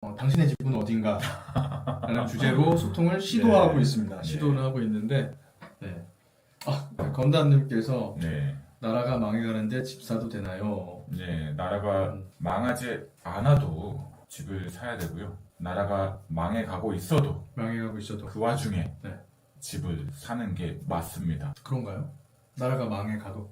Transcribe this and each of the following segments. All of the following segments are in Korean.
당신의 집은 어딘가? 라는 주제로 소통을 시도하고 네. 있습니다. 시도를 네. 하고 있는데, 네. 건담님께서 네, 나라가 망해가는데 집 사도 되나요? 네, 나라가 망하지 않아도 집을 사야 되고요. 나라가 망해가고 있어도 망해가고 있어도. 그 와중에 네. 집을 사는 게 맞습니다. 그런가요? 나라가 망해가도.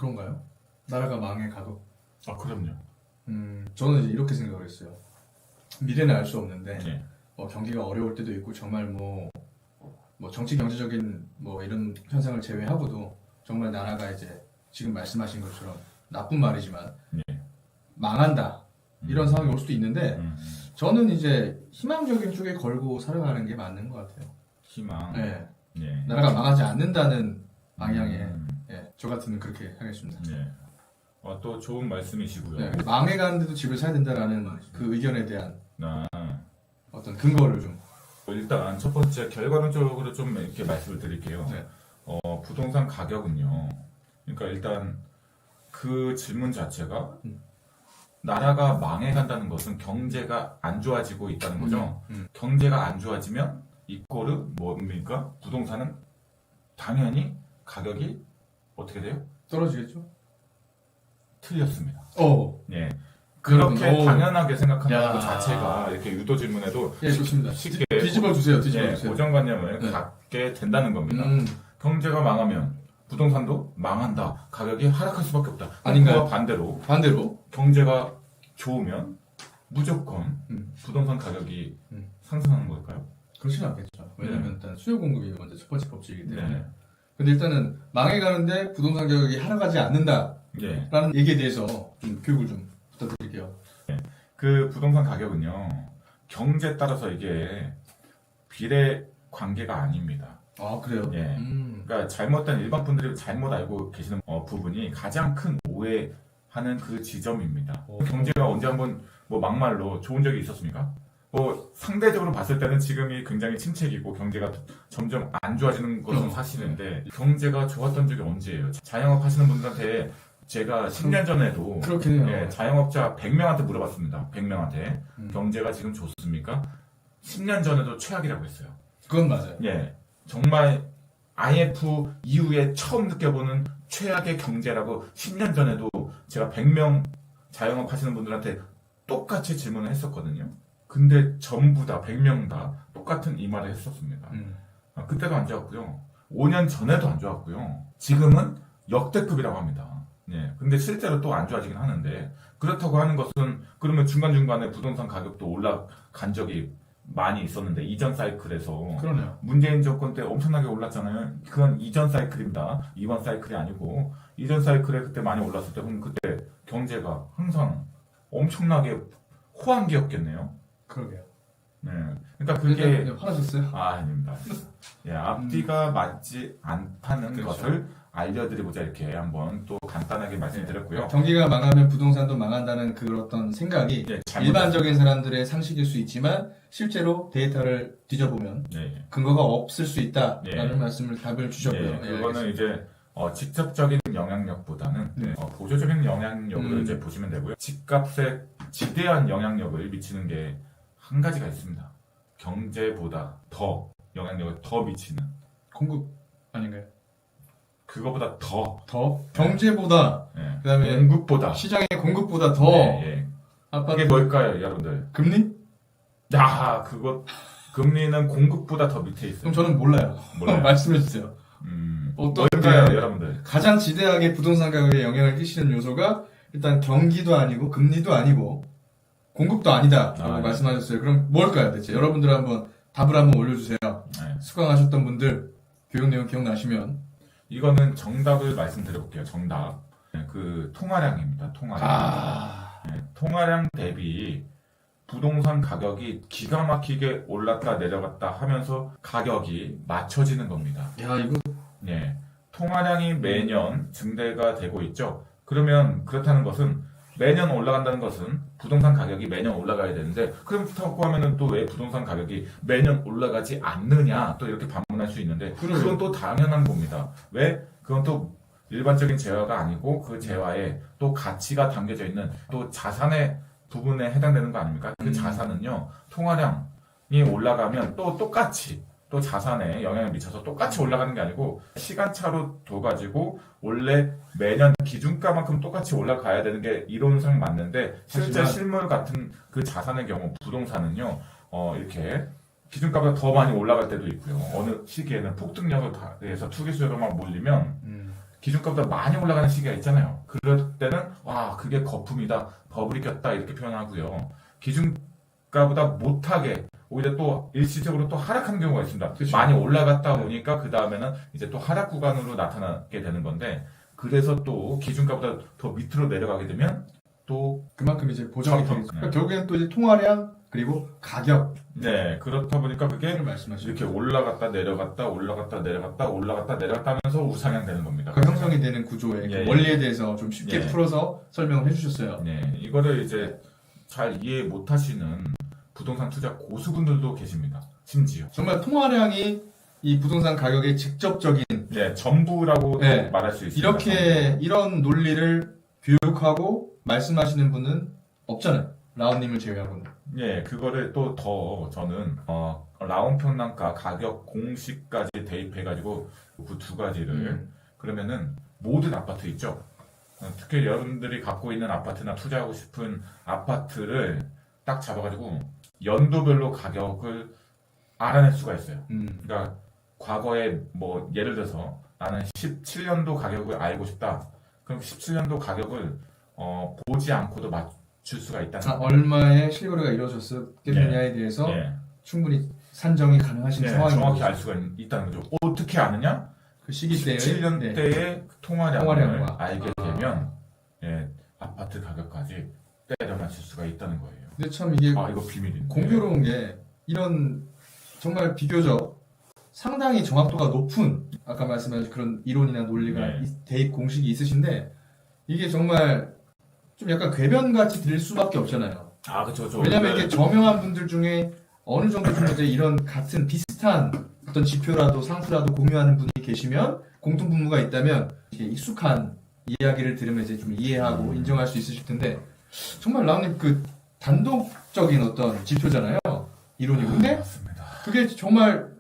그런가요? 나라가 망해가도. 아, 그럼요. 저는 이제 이렇게 생각을 했어요. 미래는 알 수 없는데, 네, 경기가 어려울 때도 있고, 정말 정치 경제적인 이런 현상을 제외하고도, 정말 나라가 이제 지금 말씀하신 것처럼 나쁜 말이지만, 네. 망한다. 이런 상황이 올 수도 있는데, 음, 저는 이제 희망적인 쪽에 걸고 살아가는 게 맞는 것 같아요. 희망. 네. 네. 나라가 망하지 않는다는 방향에, 음, 저 같으면 그렇게 하겠습니다. 네. 또 좋은 말씀이시고요. 네. 망해가는데도 집을 사야 된다라는 그 의견에 대한 아, 어떤 근거를 좀. 일단 첫 번째 결과론적으로 좀 이렇게 말씀을 드릴게요. 네. 부동산 가격은요. 그러니까 일단 그 질문 자체가 나라가 망해간다는 것은 경제가 안 좋아지고 있다는 거죠. 경제가 안 좋아지면 이꼬르 뭡니까? 부동산은 당연히 가격이 어떻게 돼요? 떨어지겠죠? 틀렸습니다. 예. 여러분, 그렇게 당연하게 생각하는 야. 것 자체가 이렇게 유도 질문에도 예, 좋습니다. 쉽게 뒤집어 주세요. 예, 고정관념을 네. 갖게 된다는 겁니다. 음, 경제가 망하면 부동산도 망한다. 가격이 하락할 수밖에 없다. 아닌가요? 그와 반대로 반대로 경제가 좋으면 무조건 음. 부동산 가격이 음. 상승하는 걸까요? 그렇지는 않겠죠. 왜냐하면 일단 수요 공급이 먼저 첫 번째 법칙이기 때문에. 네. 근데 일단은 망해가는데 부동산 가격이 하락하지 않는다라는 예. 얘기에 대해서 좀 교육을 좀 부탁드릴게요. 그 부동산 가격은요. 경제에 따라서 이게 비례 관계가 아닙니다. 아, 그래요? 예. 그러니까 잘못된 일반 분들이 잘못 알고 계시는 부분이 가장 큰 오해하는 그 지점입니다. 경제가 언제 한번 막말로 좋은 적이 있었습니까? 상대적으로 봤을 때는 지금이 굉장히 침체기고 경제가 점점 안 좋아지는 것은 사실인데 경제가 좋았던 적이 언제예요? 자영업 하시는 분들한테 제가 10년 전에도 그렇긴 해요. 예, 자영업자 100명한테 물어봤습니다. 100명한테 경제가 지금 좋습니까? 10년 전에도 최악이라고 했어요. 그건 맞아요. 예, 정말 IF 이후에 처음 느껴보는 최악의 경제라고 10년 전에도 제가 100명 자영업 하시는 분들한테 똑같이 질문을 했었거든요. 근데 전부 다 100명 다 똑같은 이 말을 했었습니다. 그때도 안 좋았고요. 5년 전에도 안 좋았고요. 지금은 역대급이라고 합니다. 예, 근데 실제로 또 안 좋아지긴 하는데 그렇다고 하는 것은 그러면 중간중간에 부동산 가격도 올라간 적이 많이 있었는데 이전 사이클에서 그러네요. 문재인 정권 때 엄청나게 올랐잖아요. 그건 이전 사이클입니다. 이번 사이클이 아니고 이전 사이클에 그때 많이 올랐을 때 그럼 그때 경제가 항상 엄청나게 호황기였겠네요. 그러게요. 네, 그러니까 그게 화나셨어요? 아닙니다. 예, 앞뒤가 맞지 않다는 그렇죠. 것을 알려드리고자 이렇게 한번 또 간단하게 말씀드렸고요. 경기가 망하면 부동산도 망한다는 그런 어떤 생각이 예, 일반적인 사람들의 상식일 수 있지만 실제로 데이터를 뒤져보면 예, 근거가 없을 수 있다라는 예. 말씀을 답을 주셨고요. 예, 그거는 이제 직접적인 영향력보다는 네. 보조적인 영향력을 이제 보시면 되고요. 집값에 지대한 영향력을 미치는 게 한 가지가 있습니다. 경제보다 더 영향력을 더 미치는 공급 아닌가요? 그거보다 더 경제보다 예, 그다음에 공급보다 시장의 공급보다 더 예, 예. 아파트 그게 뭘까요, 여러분들? 금리? 야, 그거 금리는 공급보다 더 밑에 있어요. 그럼 저는 몰라요. 몰라요. 말씀해 주세요. 어떤 뭘까요, 게 여러분들? 가장 지대하게 부동산 가격에 영향을 끼치는 요소가 일단 경기도 아니고 금리도 아니고 공급도 아니다라고 네. 말씀하셨어요. 그럼 뭘까요, 대체? 여러분들 한번 답을 한번 올려주세요. 네. 수강하셨던 분들 교육 내용 기억나시면 이거는 정답을 말씀드려볼게요. 정답. 네, 그 통화량입니다. 통화량. 네, 통화량 대비 부동산 가격이 기가 막히게 올랐다 내려갔다 하면서 가격이 맞춰지는 겁니다. 야 이거 네, 통화량이 매년 증대가 되고 있죠. 그러면 그렇다는 것은 매년 올라간다는 것은 부동산 가격이 매년 올라가야 되는데 그렇다고 하면은 또 왜 부동산 가격이 매년 올라가지 않느냐 또 이렇게 반문할 수 있는데 그건 또 당연한 겁니다. 왜? 그건 또 일반적인 재화가 아니고 그 재화에 또 가치가 담겨져 있는 또 자산의 부분에 해당되는 거 아닙니까? 그 자산은요 통화량이 올라가면 또 똑같이 또 자산에 영향을 미쳐서 똑같이 올라가는 게 아니고 시간차로 둬가지고 원래 매년 기준가만큼 똑같이 올라가야 되는 게 이론상 맞는데 실제 하지만 실물 같은 그 자산의 경우 부동산은요 이렇게 기준가보다 더 많이 올라갈 때도 있고요. 어느 시기에는 폭등력을 해서 투기 수요가 막 몰리면 기준가보다 많이 올라가는 시기가 있잖아요. 그럴 때는 와 그게 거품이다, 버블이 꼈다 이렇게 표현하고요. 기준가보다 못하게 오히려 또 일시적으로 또 하락하는 경우가 있습니다. 그쵸. 많이 올라갔다 보니까 그 다음에는 이제 또 하락 구간으로 나타나게 되는 건데 그래서 또 기준가보다 더 밑으로 내려가게 되면 또 그만큼 이제 보정이 네. 되니까 결국에는 또 이제 통화량 그리고 가격 네 그렇다 보니까 그게 를 말씀하시죠. 이렇게 올라갔다 내려갔다 올라갔다 내려갔다 올라갔다 내려갔다 하면서 우상향되는 겁니다. 그 형성이 되는 구조의 예, 그 원리에 대해서 좀 쉽게 예. 풀어서 설명을 해주셨어요. 네, 이거를 이제 잘 이해 못하시는 부동산 투자 고수분들도 계십니다. 심지어. 정말 통화량이 이 부동산 가격의 직접적인 네, 전부라고 네. 말할 수 있습니다. 이렇게 이런 논리를 교육하고 말씀하시는 분은 없잖아요. 라온님을 제외하고는. 예, 그거를 또 더 저는 라온 평당가 가격 공식까지 대입해가지고 그 두 가지를 그러면은 모든 아파트 있죠. 특히 여러분들이 갖고 있는 아파트나 투자하고 싶은 아파트를 딱 잡아가지고 연도별로 가격을 알아낼 수가 있어요. 그러니까 과거에 뭐 예를 들어서 나는 17년도 가격을 알고 싶다. 그럼 17년도 가격을 보지 않고도 맞출 수가 있다는 거예요. 얼마의 실거래가 이루어졌겠느냐에 대해서 예. 충분히 산정이 가능하신 네, 상황인 정확히 거죠. 알 수가 있다는 거죠. 어떻게 아느냐? 그 시기 때의 17년 네. 때의 통화량을 통화량과. 알게 되면 예, 아파트 가격까지 때려 맞출 수가 있다는 거예요. 근데 참 이게 이거 비밀인데. 공교로운 게 이런 정말 비교적 상당히 정확도가 높은 아까 말씀하신 그런 이론이나 논리가 네. 대입 공식이 있으신데 이게 정말 좀 약간 궤변같이 들릴 수밖에 없잖아요. 그렇죠. 왜냐하면 이렇게 저명한 분들 중에 어느 정도 좀 이제 이런 같은 비슷한 어떤 지표라도 상수라도 공유하는 분이 계시면 공통 분모가 있다면 이렇게 익숙한 이야기를 들으면 이제 좀 이해하고 인정할 수 있으실 텐데 정말 라온님 그 단독적인 어떤 지표잖아요. 이론이. 근데 맞습니다. 그게 정말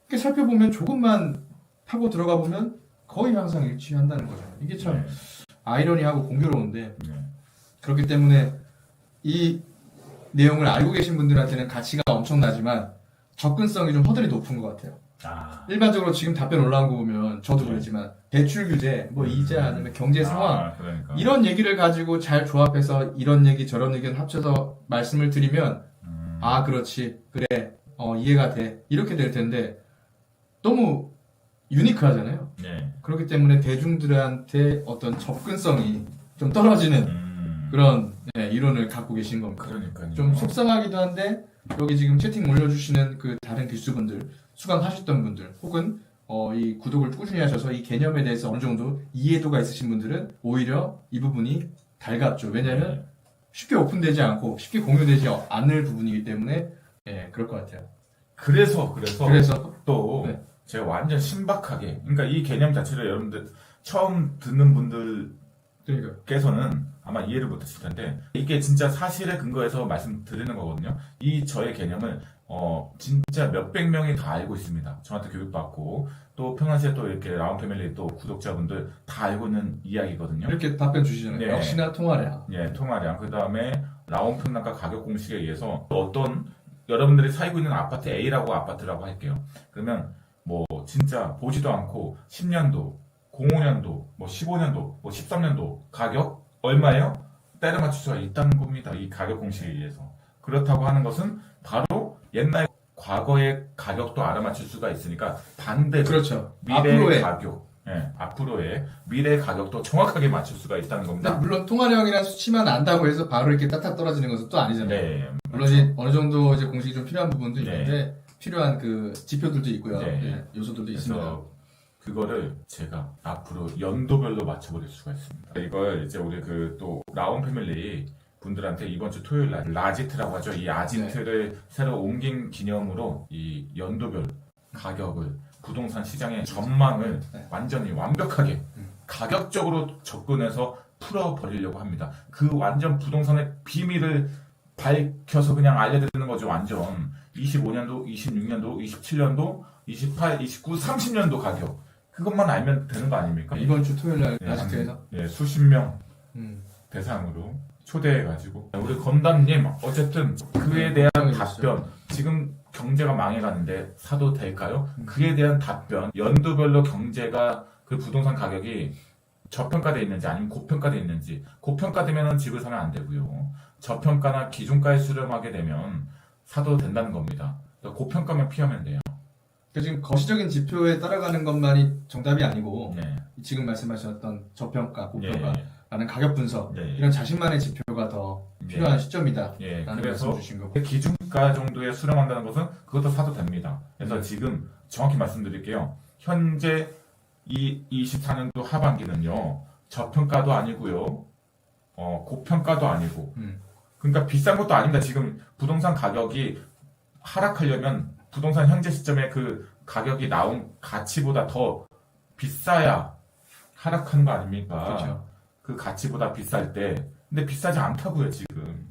이렇게 살펴보면 조금만 파고 들어가 보면 거의 항상 일치한다는 거죠. 이게 참 네. 아이러니하고 공교로운데 네. 그렇기 때문에 이 내용을 알고 계신 분들한테는 가치가 엄청나지만 접근성이 좀 허들이 높은 것 같아요. 일반적으로 지금 답변 올라온 거 보면 저도 그렇지만 대출 규제, 뭐 이자 아니면 경제 상황 그러니까. 이런 얘기를 가지고 잘 조합해서 이런 얘기 저런 얘기를 합쳐서 말씀을 드리면 그렇지 그래 이해가 돼 이렇게 될 텐데 너무 유니크하잖아요. 네. 그렇기 때문에 대중들한테 어떤 접근성이 좀 떨어지는 그런 이론을 갖고 계신 겁니다. 그러니까요. 좀 속상하기도 한데 여기 지금 채팅 올려주시는 그 다른 기수분들 수강하셨던 분들 혹은 이 구독을 꾸준히 하셔서 이 개념에 대해서 어느 정도 이해도가 있으신 분들은 오히려 이 부분이 달갑죠. 왜냐하면 쉽게 오픈되지 않고 쉽게 공유되지 않을 부분이기 때문에 그럴 것 같아요. 그래서 또 네. 제가 완전 신박하게 그러니까 이 개념 자체를 여러분들 처음 듣는 분들께서는 그러니까 아마 이해를 못했을 텐데 이게 진짜 사실에 근거해서 말씀드리는 거거든요. 이 저의 개념을 진짜 몇백 명이 다 알고 있습니다. 저한테 교육받고 또 평상시에 또 이렇게 라운 패밀리 또 구독자분들 다 알고 있는 이야기거든요. 이렇게 답변 주시잖아요. 네. 역시나 통화량. 예, 통화량. 그 다음에 라온 평당가 가격 공식에 의해서 어떤 여러분들이 살고 있는 아파트 A라고 아파트라고 할게요. 그러면 뭐 진짜 보지도 않고 10년도, 05년도, 뭐 15년도, 뭐 13년도 가격 얼마예요? 때려 맞출 수가 있다는 겁니다. 이 가격 공식에 의해서. 그렇다고 하는 것은 바로 옛날 과거의 가격도 알아맞힐 수가 있으니까 반대로 그렇죠. 미래의 앞으로의 가격, 앞으로의 미래 가격도 정확하게 맞출 수가 있다는 겁니다. 물론 통화량이라는 수치만 안다고 해서 바로 이렇게 따뜻 떨어지는 것은 또 아니잖아요. 네, 물론 이제 어느 정도 이제 공식이 좀 필요한 부분도 네. 있는데 필요한 그 지표들도 있고요. 네. 네, 요소들도 있습니다. 그래서 그거를 제가 앞으로 연도별로 맞춰버릴 수가 있습니다. 이걸 이제 우리 그 또 라온 패밀리 분들한테 이번 주 토요일 날 라지트라고 하죠. 이 아지트를 새로 옮긴 기념으로 이 연도별 가격을 부동산 시장의 전망을 네. 완전히 완벽하게 가격적으로 접근해서 풀어버리려고 합니다. 그 완전 부동산의 비밀을 밝혀서 그냥 알려드리는 거죠. 완전 25년도, 26년도, 27년도, 28, 29, 30년도 가격 그것만 알면 되는 거 아닙니까? 이번 주 토요일 날 예, 라지트에서 예, 수십 명 음. 대상으로 초대해가지고 우리 건담님 어쨌든 그에 대한 답변 지금 경제가 망해가는데 사도 될까요? 그에 대한 답변 연도별로 경제가 그 부동산 가격이 저평가돼 있는지 아니면 고평가돼 있는지 고평가되면 집을 사면 안 되고요. 저평가나 기준가에 수렴하게 되면 사도 된다는 겁니다. 그러니까 고평가면 피하면 돼요. 그러니까 지금 거시적인 지표에 따라가는 것만이 정답이 아니고 네. 지금 말씀하셨던 저평가, 고평가 예, 라는 가격 분석 예. 이런 자신만의 지표가 더 필요한 시점이다 예, 라는 그래서 말씀 주신 거고 기준가 정도에 수렴한다는 것은 그것도 사도 됩니다. 그래서 지금 정확히 말씀드릴게요. 현재 이 24년도 하반기는요 저평가도 아니고요 고평가도 아니고 그러니까 비싼 것도 아닙니다. 지금 부동산 가격이 하락하려면 부동산 현재 시점에 그 가격이 나온 가치보다 더 비싸야 하락하는 거 아닙니까? 그렇죠. 그 가치보다 비쌀 때 근데 비싸지 않다고요 지금.